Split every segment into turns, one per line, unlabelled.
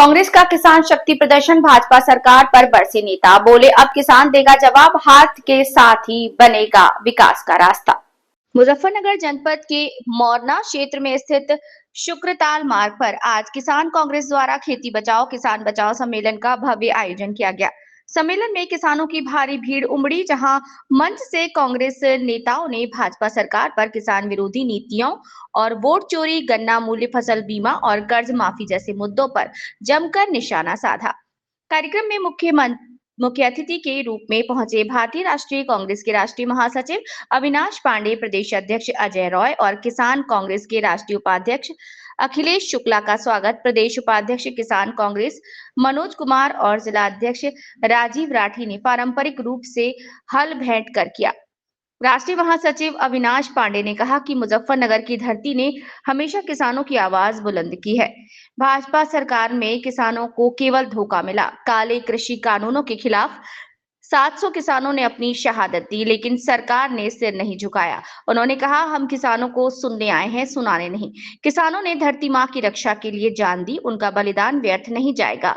कांग्रेस का किसान शक्ति प्रदर्शन, भाजपा सरकार पर बरसे नेता, बोले अब किसान देगा जवाब, हाथ के साथ ही बनेगा विकास का रास्ता। मुजफ्फरनगर जनपद के मोरना क्षेत्र में स्थित शुक्रताल मार्ग पर आज किसान कांग्रेस द्वारा खेती बचाओ किसान बचाओ सम्मेलन का भव्य आयोजन किया गया। सम्मेलन में किसानों की भारी भीड़ उमड़ी, जहां मंच से कांग्रेस नेताओं ने भाजपा सरकार पर किसान विरोधी नीतियों और वोट चोरी, गन्ना मूल्य, फसल बीमा और कर्ज माफी जैसे मुद्दों पर जमकर निशाना साधा। कार्यक्रम में मुख्य अतिथि के रूप में पहुंचे भारतीय राष्ट्रीय कांग्रेस के राष्ट्रीय महासचिव अविनाश पांडे, प्रदेश अध्यक्ष अजय रॉय और किसान कांग्रेस के राष्ट्रीय उपाध्यक्ष अखिलेश शुक्ला का स्वागत प्रदेश उपाध्यक्ष किसान कांग्रेस मनोज कुमार और जिला अध्यक्ष राजीव राठी ने पारंपरिक रूप से हल भेंट कर किया। राष्ट्रीय महासचिव अविनाश पांडे ने कहा कि मुजफ्फरनगर की धरती ने हमेशा किसानों की आवाज बुलंद की है। भाजपा सरकार में किसानों को केवल धोखा मिला। काले कृषि कानूनों के खिलाफ 700 किसानों ने अपनी शहादत दी, लेकिन सरकार ने सिर नहीं झुकाया। उन्होंने कहा, हम किसानों को सुनने आए हैं, सुनाने नहीं। किसानों ने धरती माँ की रक्षा के लिए जान दी, उनका बलिदान व्यर्थ नहीं जाएगा।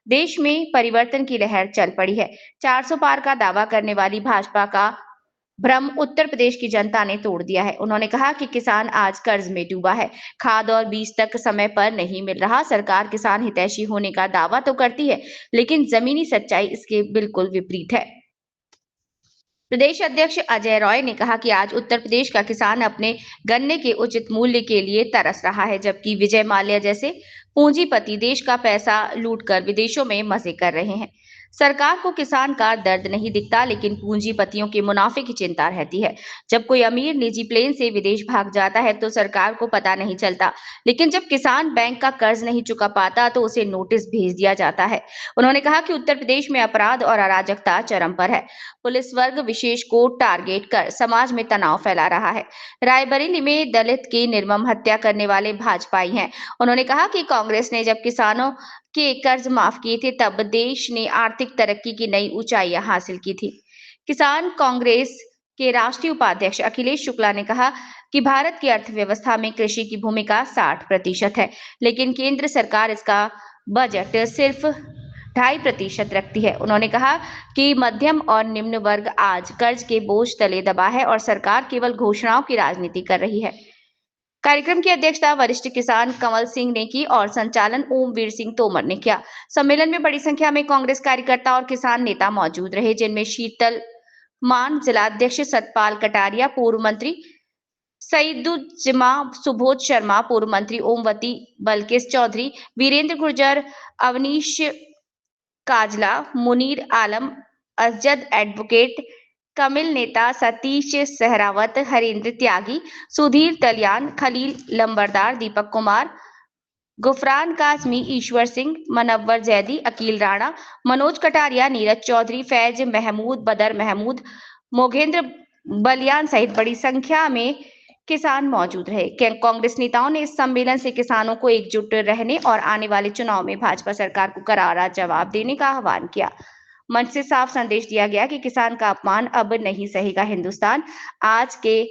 देश में परिवर्तन की लहर चल पड़ी है। 400 पार का दावा करने वाली भाजपा का भ्रम उत्तर प्रदेश की जनता ने तोड़ दिया है। उन्होंने कहा कि किसान आज कर्ज में डूबा है, खाद और बीज तक समय पर नहीं मिल रहा। सरकार किसान हितैषी होने का दावा तो करती है, लेकिन जमीनी सच्चाई इसके बिल्कुल विपरीत है। प्रदेश अध्यक्ष अजय रॉय ने कहा कि आज उत्तर प्रदेश का किसान अपने गन्ने के उचित मूल्य के लिए तरस रहा है, जबकि विजय माल्या जैसे पूंजीपति देश का पैसा लूटकर विदेशों में मजे कर रहे हैं। सरकार को किसान का दर्द नहीं दिखता, लेकिन पूंजीपतियों के मुनाफे की चिंता रहती है। जब कोई अमीर निजी प्लेन से विदेश भाग जाता है तो सरकार को पता नहीं चलता, लेकिन जब किसान बैंक का कर्ज नहीं चुका पाता तो उसे नोटिस भेज दिया जाता है। उन्होंने कहा कि उत्तर प्रदेश में अपराध और अराजकता चरम पर है। पुलिस वर्ग विशेष को टारगेट कर समाज में तनाव फैला रहा है। रायबरेली में दलित की निर्मम हत्या करने वाले भाजपाई हैं। उन्होंने कहा कि कांग्रेस ने जब किसानों के कर्ज माफ किए थे, तब देश ने आर्थिक तरक्की की नई ऊंचाइयां हासिल की थी। किसान कांग्रेस के राष्ट्रीय उपाध्यक्ष अखिलेश शुक्ला ने कहा कि भारत की अर्थव्यवस्था में कृषि की भूमिका 60% है, लेकिन केंद्र सरकार इसका बजट सिर्फ 2.5% रखती है। उन्होंने कहा कि मध्यम और निम्न वर्ग आज कर्ज के बोझ तले दबा है और सरकार केवल घोषणाओं की राजनीति कर रही है। कार्यक्रम की अध्यक्षता वरिष्ठ किसान कंवल सिंह ने की और संचालन ओमवीर सिंह तोमर ने किया। सम्मेलन में बड़ी संख्या में कांग्रेस कार्यकर्ता और किसान नेता मौजूद रहे, जिनमें शीतल मान जिला अध्यक्ष सतपाल कटारिया, पूर्व मंत्री सईदुज्जमा, सुबोध शर्मा, पूर्व मंत्री ओमवती, बल्किस चौधरी, वीरेंद्र गुर्जर, अवनीश काजला, मुनीर आलम, अजद एडवोकेट, कमिल नेता सतीश सहरावत, हरेंद्र त्यागी, सुधीर तलियान, खलील लंबरदार, दीपक कुमार, गुफरान काजमी, ईश्वर सिंह, मनव्वर जैदी, अकील राणा, मनोज कटारिया, नीरज चौधरी, फैज महमूद, बदर महमूद, मोगेंद्र बलियान सहित बड़ी संख्या में किसान मौजूद रहे। कांग्रेस नेताओं ने इस सम्मेलन से किसानों को एकजुट रहने और आने वाले चुनाव में भाजपा सरकार को करारा जवाब देने का आह्वान किया। मंच से साफ संदेश दिया गया कि किसान का अपमान अब नहीं सहेगा हिंदुस्तान, आज के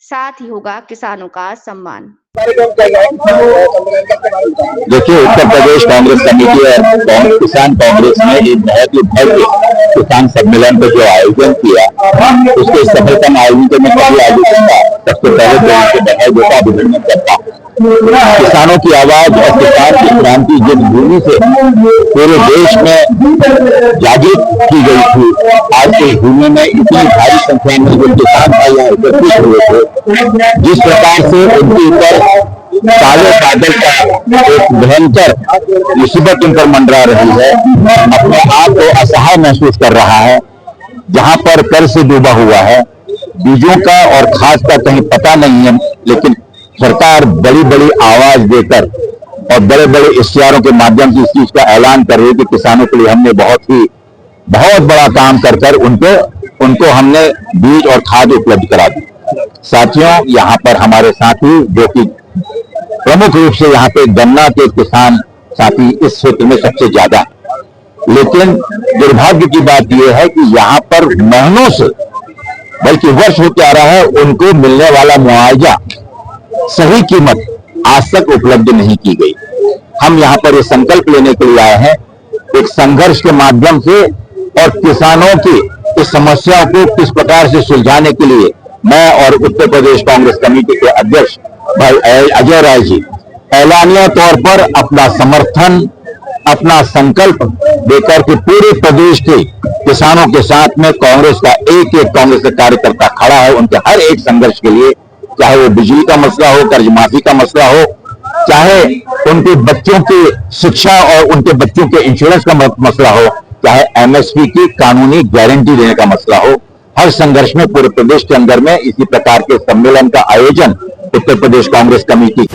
साथ ही होगा किसानों का सम्मान।
देखिए, उत्तर प्रदेश कांग्रेस कमेटी और किसान कांग्रेस ने एक बहुत ही भव्य किसान सम्मेलन का जो आयोजन किया, उसके सफलतम आयोजन में कभी आयोजन का सबसे पहले तो उनके बधाई देता, अभिनंदन करता। किसानों की आवाज और किसान की क्रांति जिस भूमि से पूरे देश में जागृत की गई थी, आज इस भूमि में इतनी भारी संख्या में जो किसान भाई यहाँ एकत्रित हुए थे, जिस प्रकार से उनके ऊपर काले बादल का एक भयंकर मुसीबत उन पर मंडरा रही है, अपने आप को असहाय महसूस कर रहा है, जहां पर कर्ज से डूबा हुआ है, बीजों का और खाद का कहीं पता नहीं है, लेकिन सरकार बड़ी बड़ी आवाज देकर और बड़े बड़े इश्तिहारों के माध्यम से इस चीज का ऐलान कर रही है कि किसानों के लिए हमने बहुत बड़ा काम कर उनको हमने बीज और खाद उपलब्ध करा दी। साथियों, यहाँ पर हमारे साथी जो कि प्रमुख रूप से यहाँ पे गन्ना के किसान साथी इस क्षेत्र में सबसे ज्यादा, लेकिन दुर्भाग्य की बात यह है कि यहाँ पर महीनों से बल्कि वर्ष होते आ रहा है, उनको मिलने वाला मुआवजा सही कीमत आज तक उपलब्ध नहीं की गई। हम यहाँ पर ये संकल्प लेने के लिए आए हैं, एक संघर्ष के माध्यम से और किसानों की इस समस्या को किस प्रकार से सुलझाने के लिए मैं और उत्तर प्रदेश कांग्रेस कमेटी के अध्यक्ष भाई अजय राय जी ऐलानिया तौर पर अपना समर्थन, अपना संकल्प देकर के पूरे प्रदेश के किसानों के साथ में कांग्रेस का एक कांग्रेस का कार्यकर्ता खड़ा है, उनके हर एक संघर्ष के लिए, चाहे वो बिजली का मसला हो, कर्ज माफी का मसला हो, चाहे उनके बच्चों की शिक्षा और उनके बच्चों के इंश्योरेंस का मसला हो, चाहे एमएसपी की कानूनी गारंटी देने का मसला हो। हर संघर्ष में पूरे प्रदेश के अंदर में इसी प्रकार के सम्मेलन का आयोजन उत्तर प्रदेश कांग्रेस कमेटी